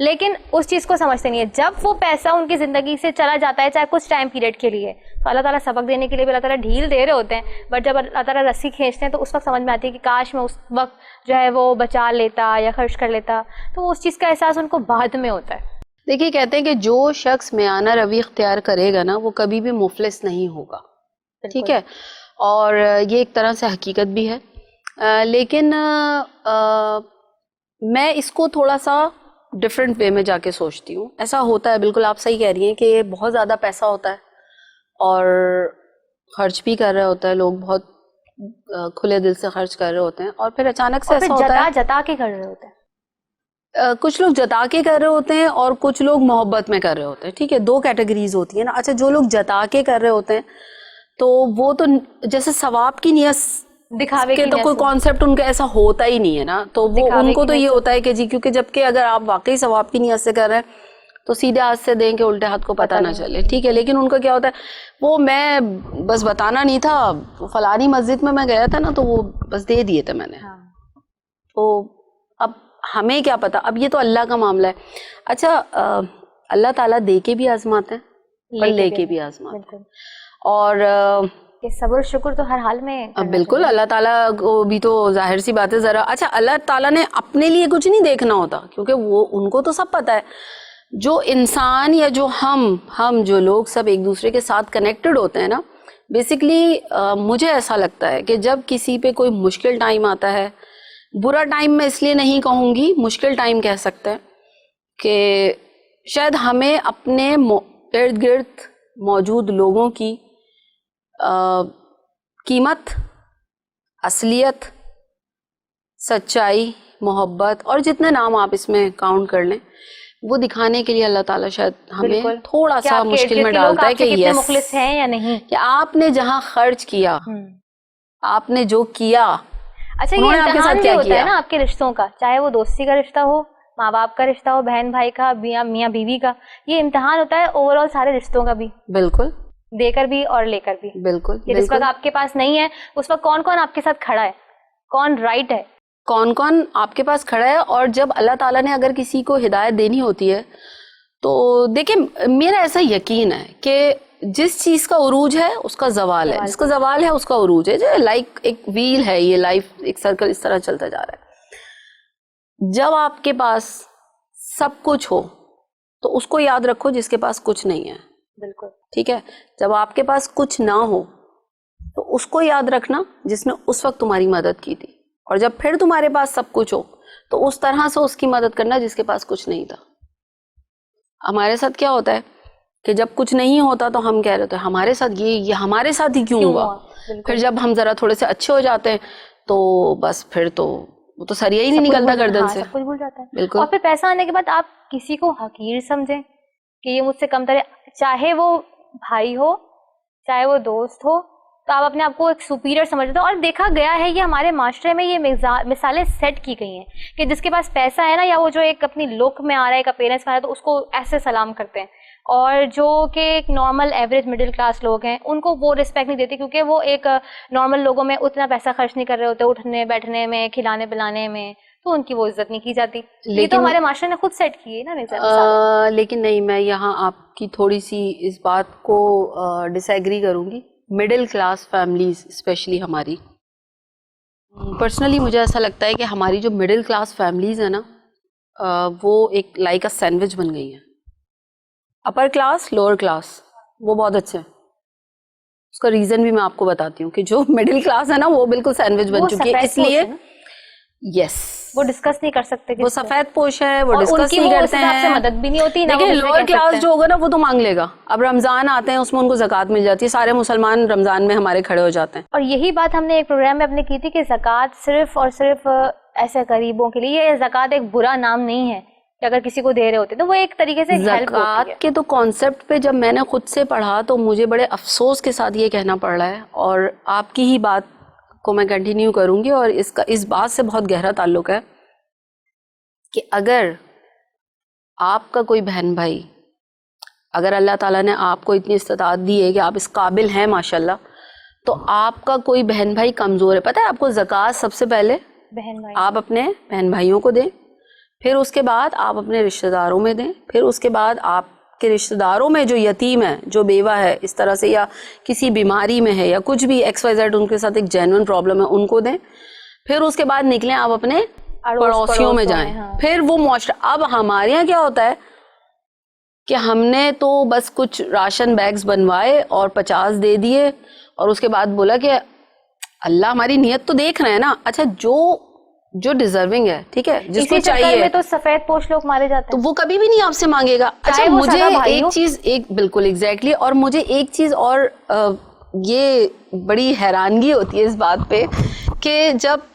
لیکن اس چیز کو سمجھتے نہیں ہے. جب وہ پیسہ ان کی زندگی سے چلا جاتا ہے چاہے کچھ ٹائم پیریڈ کے لیے, تو اللہ تعالیٰ سبق دینے کے لیے بھی اللہ تعالیٰ ڈھیل دے رہے ہوتے ہیں, بٹ جب اللہ تعالیٰ رسی کھینچتے ہیں تو اس وقت سمجھ میں آتی ہے کہ کاش میں اس وقت جو ہے وہ بچا لیتا یا خرچ کر لیتا. تو اس چیز کا احساس ان کو بعد میں ہوتا ہے. دیکھیے کہتے ہیں کہ جو شخص میانہ روی اختیار کرے گا نا وہ کبھی بھی مفلس نہیں ہوگا, ٹھیک ہے, اور یہ ایک طرح سے حقیقت بھی ہے. لیکن میں اس کو تھوڑا سا ڈفرینٹ وے میں جا کے سوچتی ہوں. ایسا ہوتا ہے, بالکل آپ صحیح کہہ رہی ہیں کہ بہت زیادہ پیسہ ہوتا ہے اور خرچ بھی کر رہے ہوتا ہے لوگ, بہت کھلے دل سے خرچ کر رہے ہوتے ہیں, اور پھر اچانک سے ایسا ہوتا ہے جتا کے کر رہے ہوتے ہیں. کچھ لوگ جتا کے کر رہے ہوتے ہیں اور کچھ لوگ محبت میں کر رہے ہوتے ہیں, ٹھیک ہے, دو کیٹیگریز ہوتی ہیں نا. اچھا, جو لوگ جتا کے کر رہے ہوتے ہیں تو وہ تو جیسے ثواب کی نیت دکھاوے کے تو کوئی کانسیپٹ ان کا ایسا ہوتا ہی نہیں ہے نا, تو وہ ان کو تو یہ ہوتا ہے کہ جی, کیونکہ جبکہ اگر آپ واقعی ثواب کی نیت سے کر رہے ہیں تو سیدھے ہاتھ سے دیں کہ الٹے ہاتھ کو پتہ نہ چلے, ٹھیک ہے. لیکن ان کا کیا ہوتا ہے, وہ میں بس بتانا نہیں تھا, فلانی مسجد میں گیا تھا نا تو وہ بس دے دیے تھے میں نے, تو اب ہمیں کیا پتا, اب یہ تو اللہ کا معاملہ ہے. اچھا, اللہ تعالیٰ دے کے بھی آزماتے ہیں اور لے کے بھی آزماتے ہیں, اور صبر و شکر تو ہر حال میں بالکل اللہ تعالیٰ کو بھی تو ظاہر سی بات ہے ذرا. اچھا, اللہ تعالیٰ نے اپنے لیے کچھ نہیں دیکھنا ہوتا, کیونکہ وہ ان کو تو سب پتہ ہے. جو انسان یا جو ہم جو لوگ سب ایک دوسرے کے ساتھ کنیکٹڈ ہوتے ہیں نا, بیسکلی مجھے ایسا لگتا ہے کہ جب کسی پہ کوئی مشکل ٹائم آتا ہے, برا ٹائم میں اس لیے نہیں کہوں گی, مشکل ٹائم کہہ سکتے ہیں, کہ شاید ہمیں اپنے ارد گرد موجود لوگوں کی قیمت, اصلیت, سچائی, محبت اور جتنے نام آپ اس میں کاؤنٹ کر لیں, وہ دکھانے کے لیے اللہ تعالیٰ شاید ہمیں تھوڑا سا مشکل میں ڈالتا ہے کہ یس, مخلص ہیں یا نہیں, کہ آپ نے جہاں خرچ کیا, آپ نے جو کیا. اچھا, یہ امتحان بھی ہوتا ہے نا آپ کے رشتوں کا, چاہے وہ دوستی کا رشتہ ہو, ماں باپ کا رشتہ ہو, بہن بھائی کا, میاں بیوی کا, یہ امتحان ہوتا ہے اوور آل سارے رشتوں کا بھی, بالکل, دے کر بھی اور لے کر بھی. بالکل, جس وقت آپ کے پاس نہیں ہے اس وقت کون کون آپ کے ساتھ کھڑا ہے, کون رائٹ ہے, کون کون آپ کے پاس کھڑا ہے. اور جب اللہ تعالیٰ نے اگر کسی کو ہدایت دینی ہوتی ہے تو دیکھیں, میرا ایسا یقین ہے کہ جس چیز کا عروج ہے اس کا زوال ہے, جس کا زوال ہے اس کا عروج ہے. جو لائک ایک ویل ہے, یہ لائف ایک سرکل اس طرح چلتا جا رہا ہے. جب آپ کے پاس سب کچھ ہو تو اس کو یاد رکھو جس کے پاس کچھ نہیں ہے. بالکل, ٹھیک ہے. جب آپ کے پاس کچھ نہ ہو تو اس کو یاد رکھنا جس نے اس وقت تمہاری مدد کی تھی, اور جب پھر تمہارے پاس سب کچھ ہو تو اس طرح سے اس کی مدد کرنا جس کے پاس کچھ نہیں تھا. ہمارے ساتھ کیا ہوتا ہے کہ جب کچھ نہیں ہوتا تو ہم کہہ رہے تھے ہمارے ساتھ یہ ہمارے ساتھ ہی کیوں ہوا. پھر جب ہم ذرا تھوڑے سے اچھے ہو جاتے ہیں تو بس پھر تو وہ تو سریا ہی نہیں نکلتا گردن سے, سب کچھ بھول جاتا ہے. بالکل. اور پھر پیسہ آنے کے بعد آپ کسی کو حقیر سمجھیں کہ یہ مجھ سے کم تر ہے, چاہے وہ بھائی ہو چاہے وہ دوست ہو, تو آپ اپنے آپ کو ایک سپیریئر سمجھتے ہو. اور دیکھا گیا ہے یہ ہمارے معاشرے میں, یہ مثالیں سیٹ کی گئی ہیں کہ جس کے پاس پیسہ ہے نا, یا وہ جو ایک اپنی لک میں آ رہا ہے, ایک اپیرنس میں آ رہا ہے, تو اس کو ایسے سلام کرتے ہیں. اور جو کہ ایک نارمل ایوریج مڈل کلاس لوگ ہیں ان کو وہ رسپیکٹ نہیں دیتے, کیونکہ وہ ایک نارمل لوگوں میں اتنا پیسہ خرچ نہیں کر رہے ہوتے, اٹھنے بیٹھنے میں, کھلانے پلانے میں, تو ان کی وہ عزت نہیں کی جاتی. یہ تو ہمارے معاشرے نے خود سیٹ کی ہے نا. لیکن نہیں, میں یہاں آپ کی تھوڑی سی اس بات کو ڈس ایگری کروں گی. مڈل کلاس فیملیز اسپیشلی ہماری, پرسنلی مجھے ایسا لگتا ہے کہ ہماری جو مڈل کلاس فیملیز ہیں نا, وہ ایک لائک اے سینڈوچ بن گئی ہیں. اپر کلاس, لوور کلاس, وہ بہت اچھے ہیں. اس کا ریزن بھی میں آپ کو بتاتی ہوں کہ جو مڈل کلاس ہے نا وہ بالکل سینڈوچ بن چکی ہے. اس لیے یس, وہ ڈسکس نہیں کر سکتے, وہ سفید پوش ہے, وہ ڈسکس نہیں کرتے ہیں, مدد بھی نہیں ہوتی. لیکن لوور کلاس جو ہوگا نا وہ تو مانگ لے گا. اب رمضان آتے ہیں اس میں ان کو زکوٰۃ مل جاتی ہے, سارے مسلمان رمضان میں ہمارے کھڑے ہو جاتے ہیں. اور یہی بات ہم نے ایک پروگرام میں اپنے کی تھی کہ زکوٰۃ صرف اور صرف ایسے غریبوں کے لیے, یہ زکوٰۃ ایک برا نام نہیں ہے کہ اگر کسی کو دے رہے ہوتے تو وہ ایک طریقے سے زکوٰۃ کے تو کانسیپٹ پہ جب میں نے خود سے پڑھا تو مجھے بڑے افسوس کے ساتھ یہ کہنا پڑ رہا ہے, اور آپ کی ہی بات کو میں کنٹینیو کروں گی, اور اس بات سے بہت گہرا تعلق ہے کہ اگر آپ کا کوئی بہن بھائی, اگر اللہ تعالیٰ نے آپ کو اتنی استطاعت دی ہے کہ آپ اس قابل ہیں ماشاءاللہ, تو آپ کا کوئی بہن بھائی کمزور ہے, پتہ ہے آپ کو زکوٰۃ سب سے پہلے بہن بھائی آپ اپنے بہن بھائیوں کو دیں, پھر اس کے بعد آپ اپنے رشتہ داروں میں دیں, پھر اس کے بعد آپ کے رشتہ داروں میں جو یتیم ہے, جو بیوہ ہے اس طرح سے, یا کسی بیماری میں ہے, یا کچھ بھی XYZ ان کے ساتھ ایک جینوئن پرابلم ہے, ان کو دیں. پھر اس کے بعد نکلیں آپ اپنے پڑوسیوں میں جائیں. پھر وہ معاشرہ, اب ہمارے یہاں کیا ہوتا ہے کہ ہم نے تو بس کچھ راشن بیگز بنوائے اور 50 دے دیے, اور اس کے بعد بولا کہ اللہ ہماری نیت تو دیکھ رہے ہیں نا, اچھا جو ڈیزرونگ ہے, ٹھیک ہے, جس کو چاہیے, تو سفید پوش لوگ مارے جاتے ہیں, تو وہ کبھی بھی نہیں آپ سے مانگے گا. اچھا مجھے ایک چیز, بالکل ایگزیکٹلی, اور مجھے ایک چیز اور یہ بڑی حیرانگی ہوتی ہے اس بات پہ کہ جب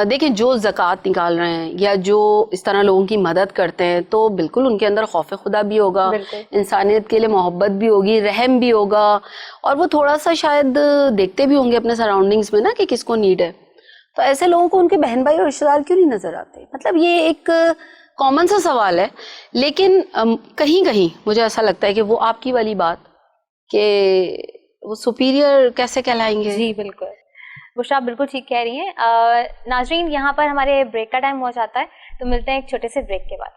دیکھیں جو زکوٰۃ نکال رہے ہیں یا جو اس طرح لوگوں کی مدد کرتے ہیں, تو بالکل ان کے اندر خوف خدا بھی ہوگا, انسانیت کے لیے محبت بھی ہوگی, رحم بھی ہوگا, اور وہ تھوڑا سا شاید دیکھتے بھی ہوں گے اپنے سراؤنڈنگز میں نا کہ کس کو نیڈ ہے. تو ایسے لوگوں کو ان کے بہن بھائی اور رشتہ دار کیوں نہیں نظر آتے؟ مطلب یہ ایک کامن سا سوال ہے, لیکن کہیں کہیں مجھے ایسا لگتا ہے کہ وہ آپ کی والی بات کہ وہ سپیریئر کیسے کہلائیں گے. جی بالکل, بشرا آپ بالکل ٹھیک کہہ رہی ہیں. ناظرین, یہاں پر ہمارے بریک کا ٹائم ہو جاتا ہے, تو ملتے ہیں ایک چھوٹے سے بریک کے بعد.